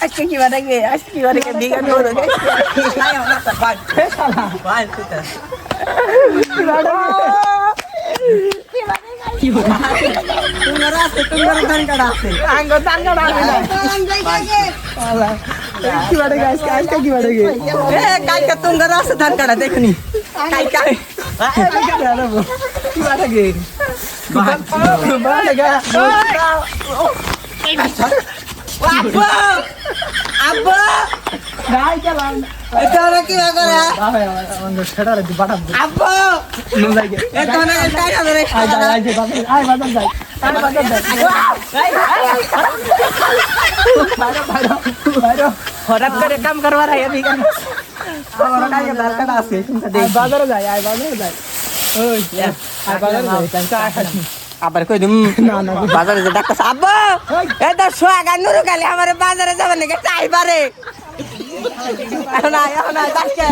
আজকে কি বারে গে আজকে কি বারে গে বিগান করে গে নাই আমরা তো বাদ শালা বাদ তুই কি বারে কি বারে তোমরা আছে তোমরা দান কাটা আছে আঙ্গো দান কাটা আছে শালা কি বারে গে আজকে কি বারে গে এ কালকে তোমরা আছে দান কাটা দেখনি কালকে কি বারে গে বারে গে আব্বা আব্বা গাই চালান এটা কি করে আমাদের ছড়ারে দি বাটা আব্বা নো যাই গে এটা না টাকা ধরে আই যে আই বাজার যাই আই বাজার যাই বাইরে হঠাৎ করে কাম করবার আই আমি কেন আমার কাছে দরকার আছে তুমি দেখ বাজারে যাই আই বাজারে যাই ওই আই বাজারে যাই চা খাচ্ছি আবার কই দিম না না বাজারে যা ডাক্তার আব্বা এ তো সোয়াগা নুরু গালে আমারে বাজারে যাবেন নাকি চাই পারে না ডাক্তার